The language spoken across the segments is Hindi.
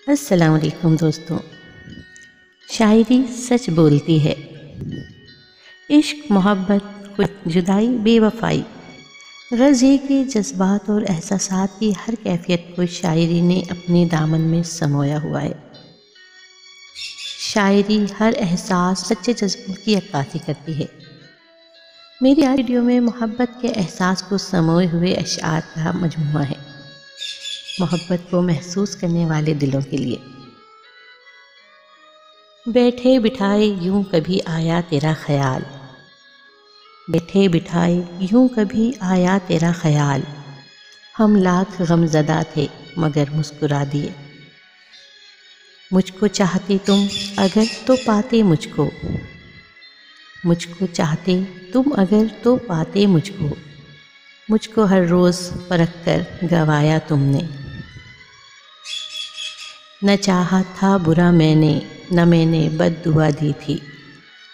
अस्सलाम वालेकुम दोस्तों। शायरी सच बोलती है। इश्क, मोहब्बत, खुद जुदाई, बेवफाई, गर्ज है कि जज्बात और एहसासात की हर कैफियत को शायरी ने अपने दामन में समोया हुआ है। शायरी हर एहसास, सच्चे जज्बों की अक्कासी करती है। मेरी आज वीडियो में मोहब्बत के एहसास को समोए हुए अशआर का मजमुआ है, मोहब्बत को महसूस करने वाले दिलों के लिए। बैठे बिठाए यूं कभी आया तेरा ख्याल, बैठे बिठाए यूं कभी आया तेरा ख्याल, हम लाख गमज़दा थे मगर मुस्कुरा दिए। मुझको चाहते तुम अगर तो पाते मुझको, मुझको चाहते तुम अगर तो पाते मुझको, मुझको हर रोज़ परख कर गवाया तुमने। न चाहा था बुरा मैंने, न मैंने बद्दुआ दी थी,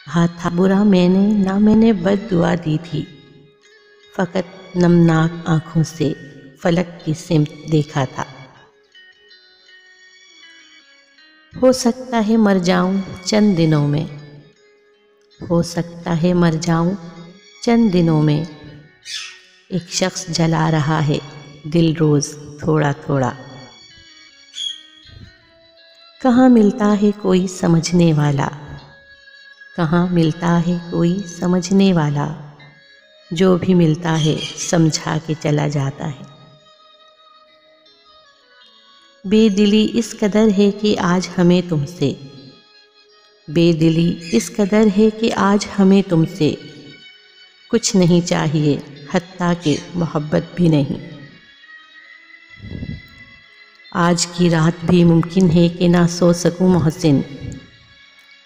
हाँ था बुरा मैंने, ना मैंने बद्दुआ दी थी। फ़कत नमनाक आँखों से फलक की सिमत देखा था। हो सकता है मर जाऊं चंद दिनों में, हो सकता है मर जाऊं चंद दिनों में, एक शख्स जला रहा है दिल रोज़ थोड़ा थोड़ा। कहाँ मिलता है कोई समझने वाला, कहाँ मिलता है कोई समझने वाला, जो भी मिलता है समझा के चला जाता है। बेदिली इस कदर है कि आज हमें तुमसे, बेदिली इस कदर है कि आज हमें तुमसे कुछ नहीं चाहिए, हत्ता कि मोहब्बत भी नहीं। आज की रात भी मुमकिन है कि ना सो सकूं मोहसिन,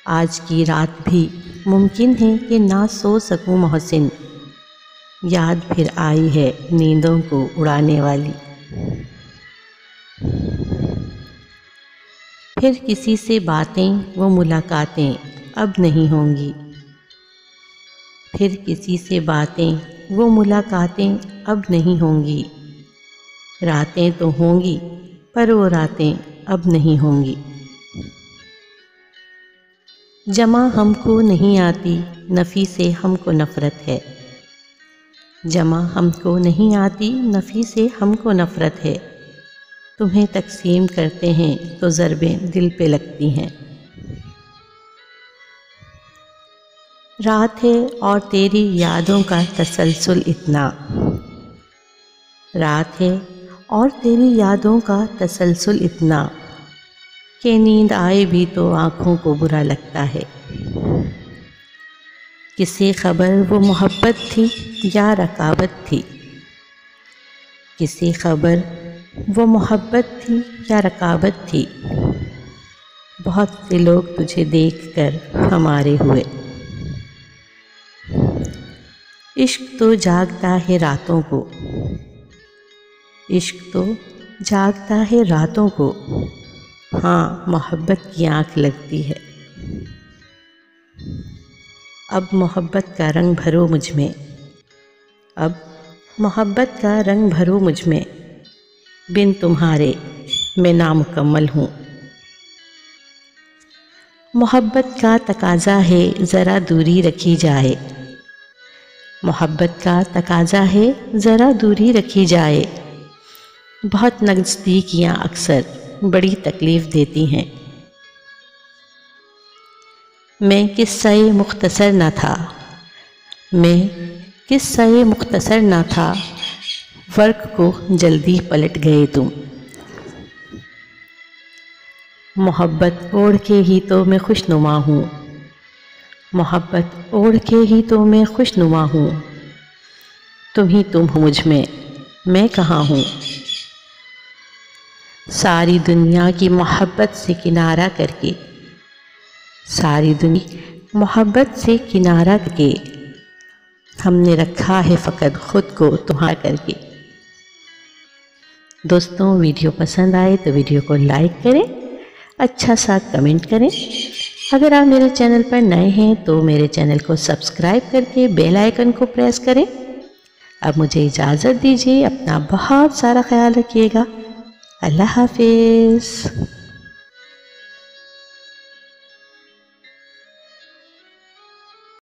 आज की रात भी मुमकिन है कि ना सो सकूं मोहसिन, याद फिर आई है नींदों को उड़ाने वाली। फिर किसी से बातें वो मुलाकातें अब नहीं होंगी, फिर किसी से बातें वो मुलाकातें अब नहीं होंगी। रातें तो होंगी पर वो रातें अब नहीं होंगी। जमा हमको नहीं आती नफ़ी से हमको नफ़रत है, जमा हमको नहीं आती नफ़ी से हमको नफ़रत है। तुम्हें तकसीम करते हैं तो ज़रबें दिल पे लगती हैं। रात है और तेरी यादों का तसलसल इतना, रात है और तेरी यादों का तसलसल इतना, कि नींद आए भी तो आँखों को बुरा लगता है। किसी खबर वो मोहब्बत थी या रकाबत थी, किसी खबर वो मोहब्बत थी या रकाबत थी। बहुत से लोग तुझे देखकर हमारे हुए। इश्क तो जागता है रातों को, इश्क तो जागता है रातों को, हाँ मोहब्बत की आँख लगती है। अब मोहब्बत का रंग भरो मुझ में, अब मोहब्बत का रंग भरो मुझ में, बिन तुम्हारे मैं नामुकम्मल हूँ। मोहब्बत का तकाज़ा है ज़रा दूरी रखी जाए, मोहब्बत का तकाज़ा है ज़रा दूरी रखी जाए। बहुत नज़दीकियाँ अक्सर बड़ी तकलीफ़ देती हैं। मैं किस्सा-ए मुख्तसर न था, मैं किस्सा-ए मुख्तसर न था, वर्क को जल्दी पलट गए तुम। मोहब्बत ओढ़ के ही तो मैं खुशनुमा हूँ, मोहब्बत ओढ़ के ही तो मैं खुशनुमा हूँ। तुम ही तुम हो मुझ में, मैं कहाँ हूँ। सारी दुनिया की मोहब्बत से किनारा करके, सारी दुनिया मोहब्बत से किनारा करके, हमने रखा है फ़कत ख़ुद को तुम्हारा करके। दोस्तों, वीडियो पसंद आए तो वीडियो को लाइक करें, अच्छा सा कमेंट करें। अगर आप मेरे चैनल पर नए हैं तो मेरे चैनल को सब्सक्राइब करके बेल आइकन को प्रेस करें। अब मुझे इजाज़त दीजिए, अपना बहुत सारा ख्याल रखिएगा। अल्लाह हाफिज़।